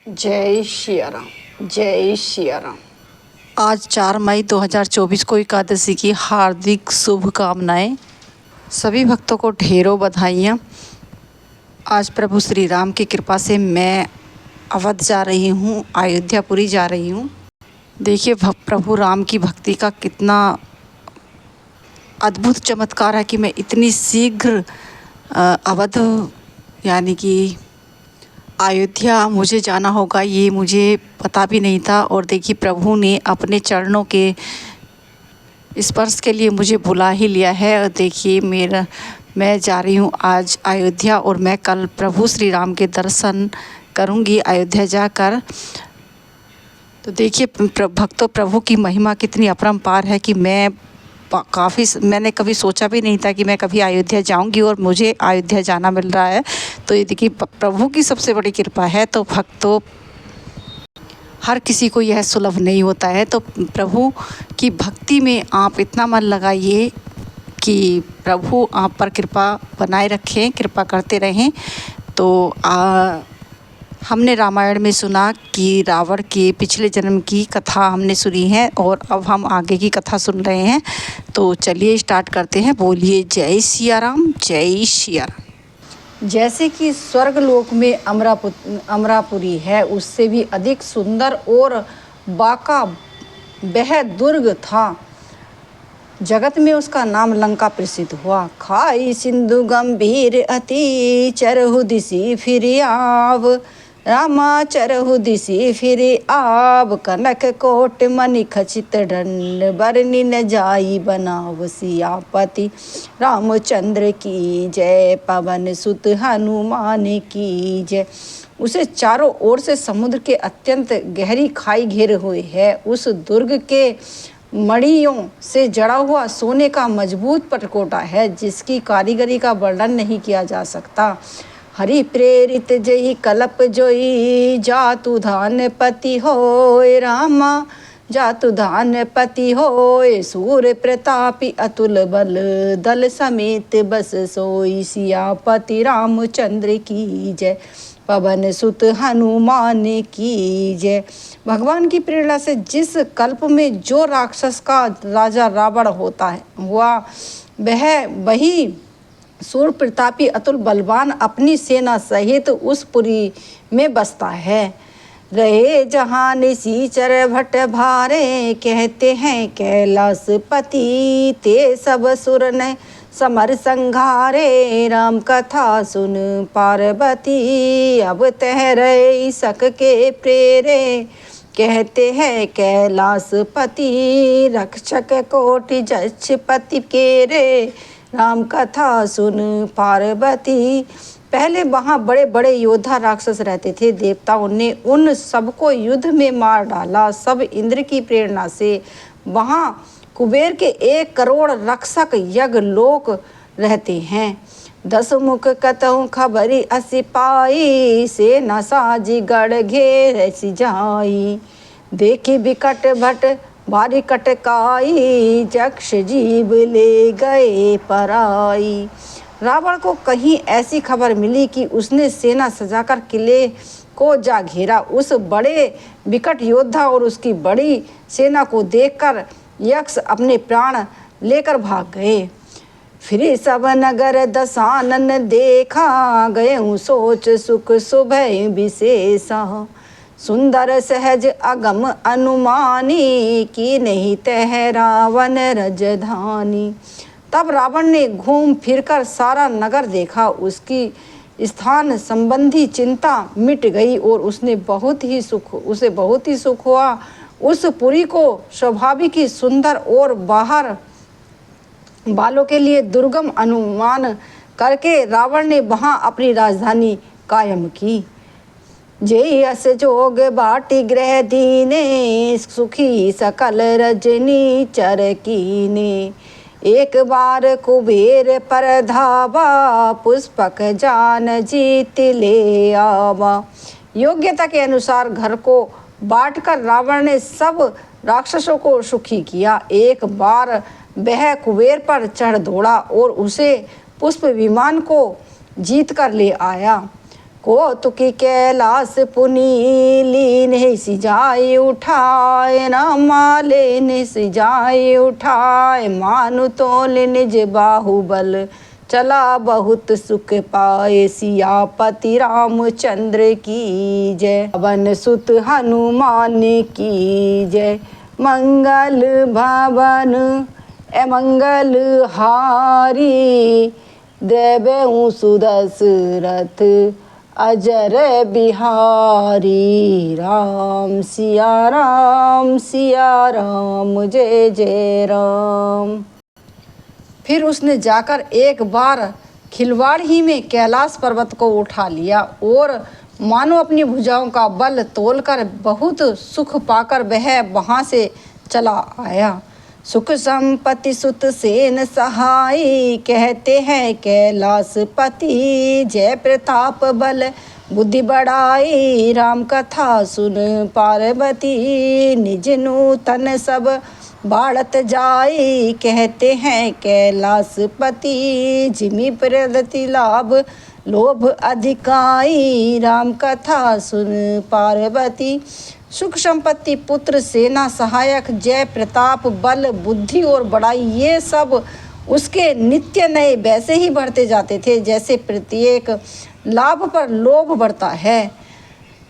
जय सिया राम, जय सिया राम। आज 4 मई 2024 को एकादशी की हार्दिक शुभकामनाएं। सभी भक्तों को ढेरों बधाइयाँ। आज प्रभु श्री राम की कृपा से मैं अवध जा रही हूँ, अयोध्यापुरी जा रही हूँ। देखिए प्रभु राम की भक्ति का कितना अद्भुत चमत्कार है कि मैं इतनी शीघ्र अवध यानी कि अयोध्या मुझे जाना होगा, ये मुझे पता भी नहीं था। और देखिए प्रभु ने अपने चरणों के स्पर्श के लिए मुझे बुला ही लिया है। और देखिए मैं जा रही हूँ आज अयोध्या और मैं कल प्रभु श्री राम के दर्शन करूँगी अयोध्या जाकर। तो देखिए भक्तों, प्रभु की महिमा कितनी अपरंपार है कि मैंने कभी सोचा भी नहीं था कि मैं कभी अयोध्या जाऊंगी और मुझे अयोध्या जाना मिल रहा है। तो ये देखिए प्रभु की सबसे बड़ी कृपा है। तो भक्तों, हर किसी को यह सुलभ नहीं होता है। तो प्रभु की भक्ति में आप इतना मन लगाइए कि प्रभु आप पर कृपा बनाए रखें, कृपा करते रहें। तो हमने रामायण में सुना कि रावण के पिछले जन्म की कथा हमने सुनी है और अब हम आगे की कथा सुन रहे हैं। तो चलिए स्टार्ट करते हैं। बोलिए जय सिया राम, जय सिया राम। जैसे कि स्वर्ग लोक में अमरापुरी है, उससे भी अधिक सुंदर और बाका वह दुर्ग था। जगत में उसका नाम लंका प्रसिद्ध हुआ। खाई सिंधु गंभीर अति चरहु दिसी फिर आव, रामा चरहु दिसी फिर आब, कनक कोट मणि खचित दंड बरनी न जाई बनाव सियापति रामचंद्र की जय, पवन सुत हनुमान की जय। उसे चारों ओर से समुद्र के अत्यंत गहरी खाई घेरे हुए है। उस दुर्ग के मणियों से जड़ा हुआ सोने का मजबूत पटकोटा है, जिसकी कारीगरी का वर्णन नहीं किया जा सकता। हरि प्रेरित जय कलप जोई, जातु धान पति होय, रामा जातु धान पति होय, सूर्य प्रतापी अतुल बल, दल समेत बस सोई, सियापति रामचंद्र की जय, पवन सुत हनुमान की जय। भगवान की प्रेरणा से जिस कल्प में जो राक्षस का राजा रावण हुआ वही सूर्य प्रतापी अतुल बलवान अपनी सेना सहित उस पुरी में बसता है। रहे जहाँ निशाचर भट्ट भारे, कहते हैं कैलाशपति, ते सब सुर ने समर संघारे, राम कथा सुन पार्वती, अब तह रहे सक के प्रेरे, कहते हैं कैलाशपति, रक्षक कोटि जक्षपति के रे, राम कथा सुन पार्वती। पहले वहाँ बड़े बड़े योद्धा राक्षस रहते थे। देवताओं ने उन सबको युद्ध में मार डाला। सब इंद्र की प्रेरणा से वहाँ कुबेर के 1 करोड़ रक्षक यज्ञ लोक रहते हैं। 10 मुख कतहु खबरी असी पाई, से न साजी गढ़ घेर सी जाई, देखी बिकट भट भारी कटकाई, जक्ष जीव ले गए पराई। रावण को कहीं ऐसी खबर मिली कि उसने सेना सजाकर किले को जा घेरा। उस बड़े विकट योद्धा और उसकी बड़ी सेना को देखकर यक्ष अपने प्राण लेकर भाग गए। फिर सब नगर दसानन देखा, गए हूँ सोच सुख सुभय विशेषा, सुंदर सहज अगम अनुमानी, की नहीं तह रावण रजधानी। तब रावण ने घूम फिरकर सारा नगर देखा। उसकी स्थान संबंधी चिंता मिट गई और उसे बहुत ही सुख हुआ। उस पुरी को स्वाभाविक ही सुंदर और बाहर बालों के लिए दुर्गम अनुमान करके रावण ने वहां अपनी राजधानी कायम की। जय अस जोग बाटी ग्रह दीने, सुखी सकल रजनी चर कीने, एक बार कुबेर पर धावा, पुष्पक जान जीत ले आवा। योग्यता के अनुसार घर को बांटकर रावण ने सब राक्षसों को सुखी किया। एक बार वह कुबेर पर चढ़ दौड़ा और उसे पुष्प विमान को जीत कर ले आया। कौतुकी कैलाश पुनि लीन सिजाए उठाए, रामा लेन सिजाए उठाए, मानु तोल निज बाहुबल, चला बहुत सुख पाए, सियापति रामचंद्र की जय, पवन सुत हनुमान की जय। मंगल भवन मंगल हारी, देवहूँ सुदशरथ अजर बिहारी, राम सिया राम जय जय राम। फिर उसने जाकर एक बार खिलवाड़ ही में कैलाश पर्वत को उठा लिया और मानो अपनी भुजाओं का बल तोलकर बहुत सुख पाकर वह वहाँ से चला आया। सुख संपत्ति सुत सेन सहाय, कहते हैं कैलाशपति, जय प्रताप बल बुद्धि बढ़ाई, राम कथा सुन पार्वती, निज नूतन सब बाढ़त जाई, कहते हैं कैलाशपति, जिमि प्रगति लाभ लोभ अधिकाई, राम कथा सुन पार्वती। सुख संपत्ति पुत्र सेना सहायक जय प्रताप बल बुद्धि और बड़ाई, ये सब उसके नित्य नए वैसे ही बढ़ते जाते थे जैसे प्रत्येक लाभ पर लोभ बढ़ता है।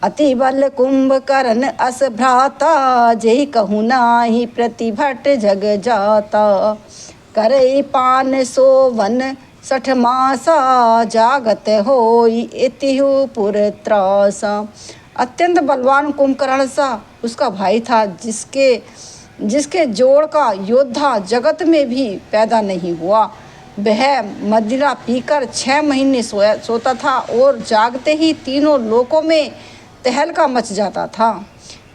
अति बल कुंभकर्ण अस भ्राता, जय कहूँ नाही प्रतिभट जग जाता, करई पान सोवन 60 मासा, जागत होई इतिहु पुर त्रासा। अत्यंत बलवान कुंभकर्ण सा उसका भाई था, जिसके जोड़ का योद्धा जगत में भी पैदा नहीं हुआ। वह मदिरा पीकर 6 महीने सोता था और जागते ही तीनों लोकों में तहलका मच जाता था।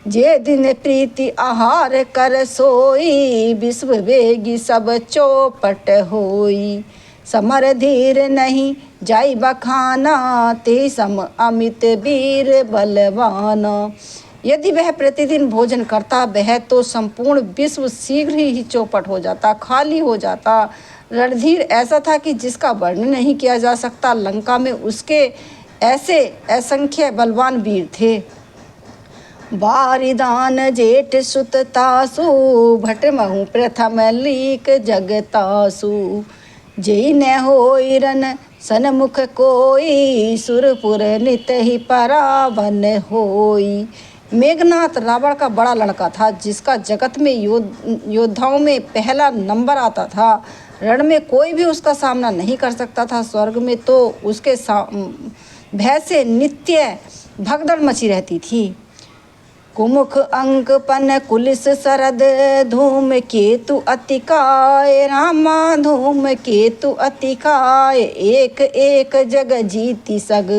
जे दिन प्रीति आहार कर सोई, विश्व वेगी सब चौपट होई, समर धीर नहीं जाई बखाना, ते सम अमित वीर बलवाना। यदि वह प्रतिदिन भोजन करता वह तो संपूर्ण विश्व शीघ्र ही चौपट हो जाता, खाली हो जाता। रणधीर ऐसा था कि जिसका वर्णन नहीं किया जा सकता। लंका में उसके ऐसे असंख्य बलवान वीर थे। बारिदान जेठ सुत तासु, भटमहु प्रथम लीक जगतासु, जय न होई रन सनमुख कोई, सुरपुर नित ही परावन होई। मेघनाथ रावण का बड़ा लड़का था, जिसका जगत में योद्धाओं में पहला नंबर आता था। रण में कोई भी उसका सामना नहीं कर सकता था। स्वर्ग में तो उसके भय से नित्य भगदड़ मची रहती थी। कुमुख अंक पन कुलिस सरद, धूम केतु अतिकाय, रामा धूम केतु अतिकाय, एक एक जग जीती सग,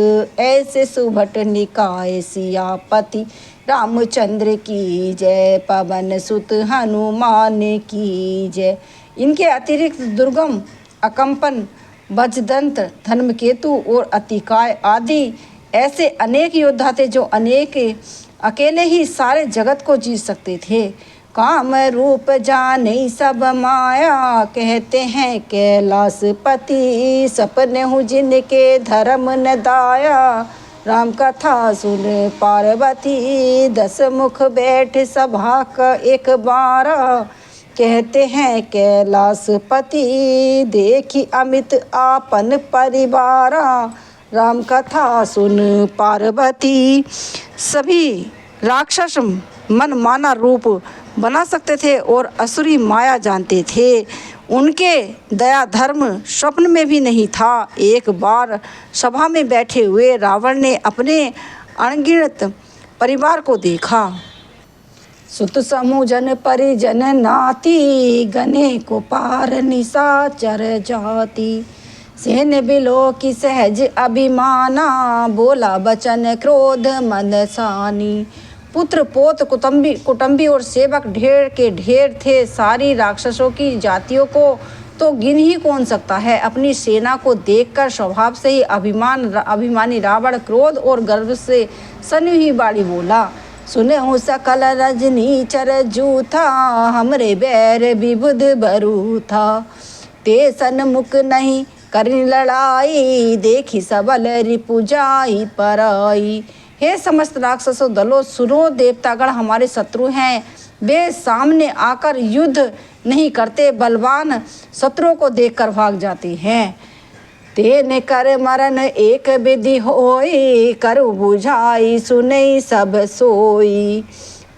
ऐसे सुभट निकाय, सियापति रामचंद्र की जय, पवन सुत हनुमान की जय। इनके अतिरिक्त दुर्गम, अकंपन, वज्रदंत, धर्मकेतु और अतिकाय आदि ऐसे अनेक योद्धा थे जो अकेले ही सारे जगत को जीत सकते थे। काम रूप जाने सब माया, कहते हैं कैलाशपति, सपने हूँ जिनके धर्म न दाया, राम कथा सुन पार्वती, 10 मुख बैठ सभा का एक बार, कहते हैं कैलाशपति, देखी अमित आपन परिवार, राम कथा सुन पार्वती। सभी राक्षस मनमाना रूप बना सकते थे और असुरी माया जानते थे। उनके दया धर्म स्वप्न में भी नहीं था। एक बार सभा में बैठे हुए रावण ने अपने अनगिनत परिवार को देखा। सुत समूजन परिजन नाती, गने को पार निशाचर जाति, सेन बिलो की सहज अभिमाना, बोला बचन क्रोध मदसानी। पुत्र पोत कुटुंबी और सेवक ढेर के ढेर थे। सारी राक्षसों की जातियों को तो गिन ही कौन सकता है। अपनी सेना को देखकर स्वभाव से ही अभिमानी रावण क्रोध और गर्व से सनी हुई बाड़ी बोला, सुने हूँ सकल रजनी चर जूथा, हमरे बैर विबुध बरू था, ते सन्मुख नहीं करी लड़ाई, देखी सबल रिपु जाई पराई। हे समस्त राक्षसों दलों सुनो, देवतागण हमारे शत्रु हैं, वे सामने आकर युद्ध नहीं करते, बलवान शत्रुओं को देखकर भाग जाते हैं। तेने कर मरण एक विधि होई, करु बुझाई सुनई सब सोई।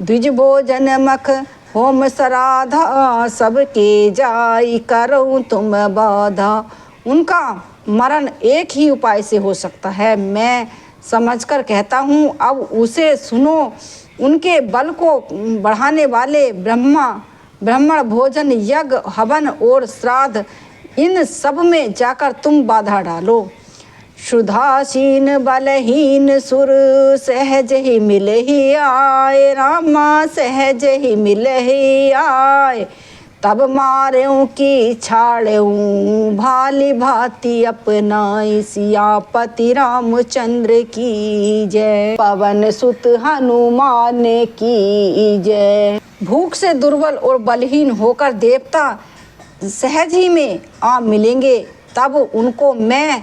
द्विज भोजन मख होम सराधा, सबके जाई करो तुम बाधा। उनका मरण एक ही उपाय से हो सकता है, मैं समझकर कहता हूँ, अब उसे सुनो। उनके बल को बढ़ाने वाले ब्राह्मण भोजन, यज्ञ, हवन और श्राद्ध, इन सब में जाकर तुम बाधा डालो। शुद्धासीन बलहीन सुर, सहज ही मिल ही आए, रामा सहज ही मिल ही आए। तब मारेऊ की छाड़ेऊ, भाली भांति अपनाई, सियापति रामचंद्र की जय, पवन सुत हनुमान की जय। भूख से दुर्बल और बलहीन होकर देवता सहज ही में आ मिलेंगे, तब उनको मैं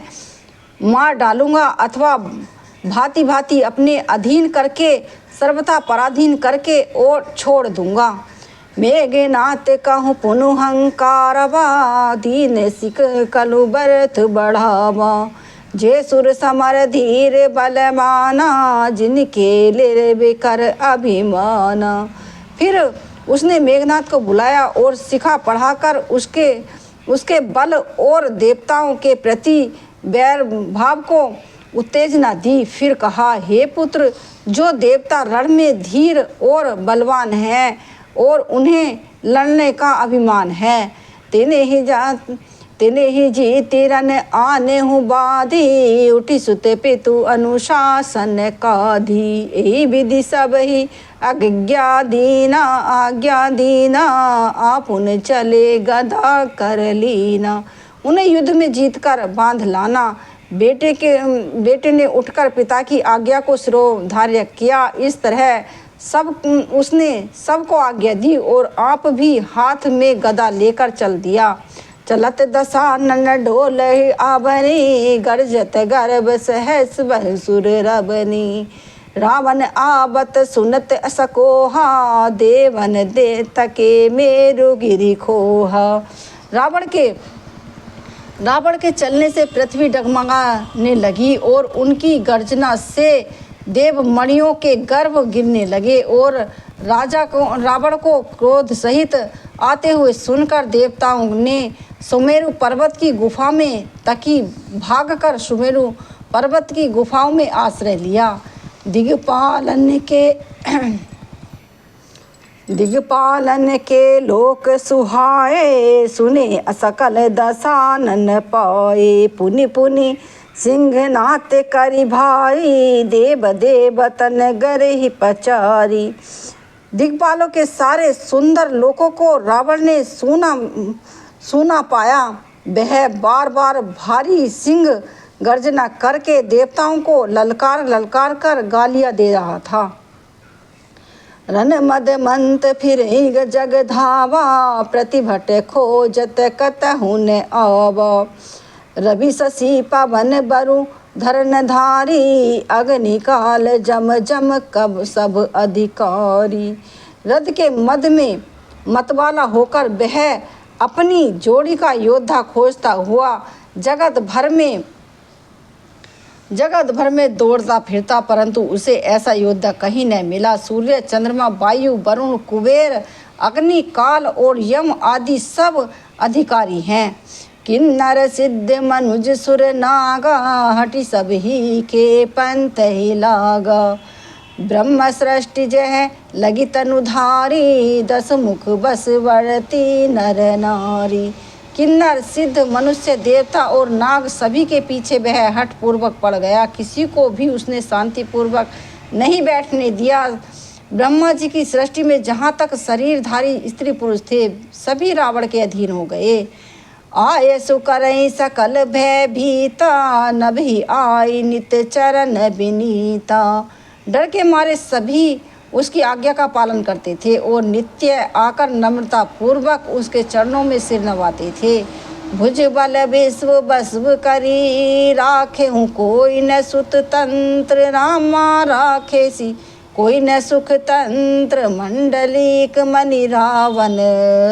मार डालूंगा अथवा भांति भांति अपने अधीन करके, सर्वथा पराधीन करके और छोड़ दूंगा। मेघनाथ कहूँ पुनु हंकारवा, दीन सिख कलु बरथ बढ़ावा। जे सुर समर धीर बलमाना, जिनके ले बेकर अभिमाना। फिर उसने मेघनाथ को बुलाया और शिखा पढ़ाकर उसके बल और देवताओं के प्रति वैर भाव को उत्तेजना दी। फिर कहा, हे पुत्र, जो देवता रण में धीर और बलवान हैं और उन्हें लड़ने का अभिमान है, तेने ही जीती रण आने हूँ बाधी, उठी सुते पितु अनुशासन काधी। यही विधि सब ही आज्ञा दीना, आप उन चले गदा कर लीना। उन्हें युद्ध में जीतकर बांध लाना। बेटे ने उठकर पिता की आज्ञा को शिरोधार्य किया। इस तरह उसने सबको आज्ञा दी और आप भी हाथ में गदा लेकर चल दिया। चलत दशानन ढोल आभनी, गरजत गर्भ सहस बहुसुर रबनी। रावण आवत सुनत असकोहा, देवन दे तके मेरु गिरि खोहा। रावण के चलने से पृथ्वी डगमगाने लगी और उनकी गर्जना से देवमणियों के गर्भ गिरने लगे। और रावण को क्रोध सहित आते हुए सुनकर देवताओं ने सुमेरु पर्वत की गुफा में तकी भागकर सुमेरु पर्वत की गुफाओं में आश्रय लिया। दिग्पालन के लोक सुहाए, सुने असकल दशानन पाए। पुनि पुनि सिंहनाथ करि भाई, देव तन गर ही पचारी। दिग्पालों के सारे सुंदर लोकों को रावण ने सूना पाया। वह बार बार भारी सिंह गर्जना करके देवताओं को ललकार कर गालियां दे रहा था। रन मद मंत फिर जग धावा, प्रतिभट खोजत कतहु न आवा। रवि शशि पवन बरु धरन धारी, अग्नि काल जम कब सब अधिकारी। रथ के मद में मतवाला होकर वह अपनी जोड़ी का योद्धा खोजता हुआ जगत भर में दौड़ता फिरता, परंतु उसे ऐसा योद्धा कहीं न मिला। सूर्य, चंद्रमा, वायु, वरुण, कुबेर, अग्नि, काल और यम आदि सब अधिकारी हैं। किन्नर सिद्ध मनुज सुर नागा, हटि सब ही के पंथ ही लागा। ब्रह्म सृष्टि जह लगी तनुधारी, 10 मुख बस वर्ती नर नारी। किन्नर, सिद्ध, मनुष्य, देवता और नाग सभी के पीछे वह हठ पूर्वक पड़ गया। किसी को भी उसने शांति पूर्वक नहीं बैठने दिया। ब्रह्मा जी की सृष्टि में जहाँ तक शरीरधारी स्त्री पुरुष थे, सभी रावण के अधीन हो गए। आय सुकरई सकल भय भीता, नभि आई नित चरण विनीता। डर के मारे सभी उसकी आज्ञा का पालन करते थे और नित्य आकर नम्रता पूर्वक उसके चरणों में सिर नवाते थे। भुज बल विश्व बसव करी, राखे हूँ कोई न सुत तंत्र, रामा राखे सी कोई न सुख तंत्र। मंडलिक मणि रावण,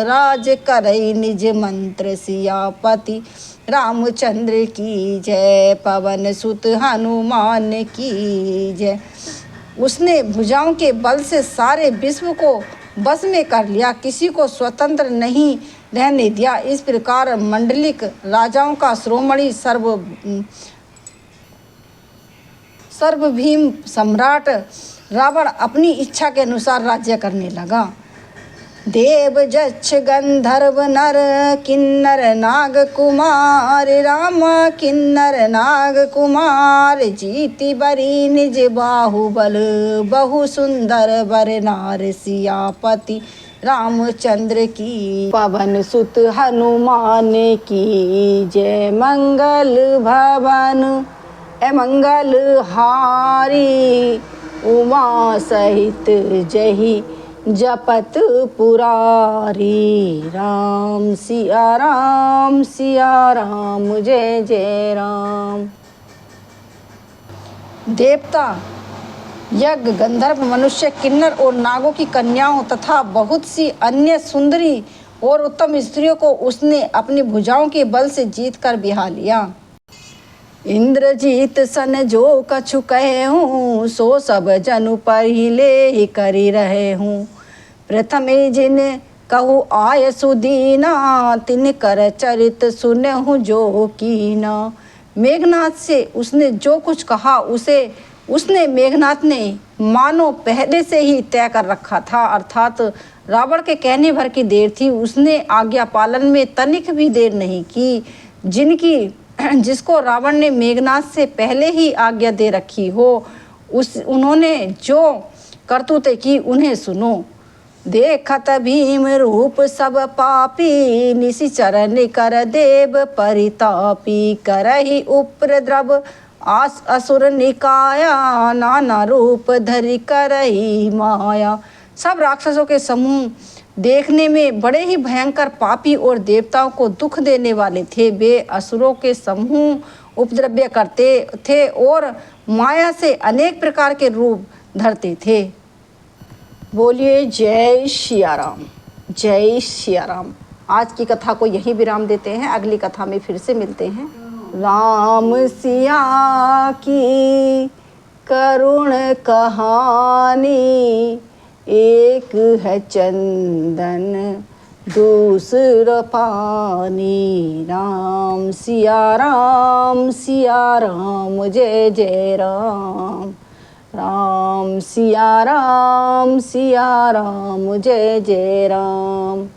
राज करई निज मंत्र, सियापति रामचंद्र की जय, पवन सुत हनुमान की जय। उसने भुजाओं के बल से सारे विश्व को बस में कर लिया, किसी को स्वतंत्र नहीं रहने दिया। इस प्रकार मंडलिक राजाओं का श्रोमणी सर्वभीम सम्राट रावण अपनी इच्छा के अनुसार राज्य करने लगा। देव जक्ष गंधर्व नर, किन्नर नाग कुमार, राम किन्नर नाग कुमार, जीति बरी निज बाहुबल, बहु सुंदर बर नार, सियापति रामचंद्र की, पवन सुत हनुमान की जय। मंगल भवन मंगल हारी, उमा सहित जही जपत पुरारी, राम सिया राम जय जय राम। देवता, यज्ञ, गंधर्व, मनुष्य, किन्नर और नागों की कन्याओं तथा बहुत सी अन्य सुंदरी और उत्तम स्त्रियों को उसने अपनी भुजाओं के बल से जीत कर बिहा लिया। इंद्रजीत सन जो कछु कहे हूँ, सो सब जनु पहिले ही करी रहे हूँ। प्रथमे जिन कहु आय सुदीना, तिन कर चरित सुनहु जो कीना। मेघनाथ से उसने जो कुछ कहा उसने मेघनाथ ने मानो पहले से ही तय कर रखा था, अर्थात रावण के कहने भर की देर थी। उसने आज्ञा पालन में तनिक भी देर नहीं की। जिसको रावण ने मेघनाथ से पहले ही आज्ञा दे रखी हो, उन्होंने जो करतूतें की उन्हें सुनो। देखत भीम रूप सब पापी, निशिचर निकर देव परितापी। करहि उपद्रव असुर निकाया, नाना रूप धरि करहि माया। सब राक्षसों के समूह देखने में बड़े ही भयंकर, पापी और देवताओं को दुख देने वाले थे। वे असुरों के समूह उपद्रव्य करते थे और माया से अनेक प्रकार के रूप धरते थे। बोलिए जय सिया राम, जय सिया राम। आज की कथा को यही विराम देते हैं, अगली कथा में फिर से मिलते हैं। राम सिया की करुण कहानी, एक है चंदन दूसरा पानी। राम सिया राम जय जय राम। राम सिया राम जय जय राम।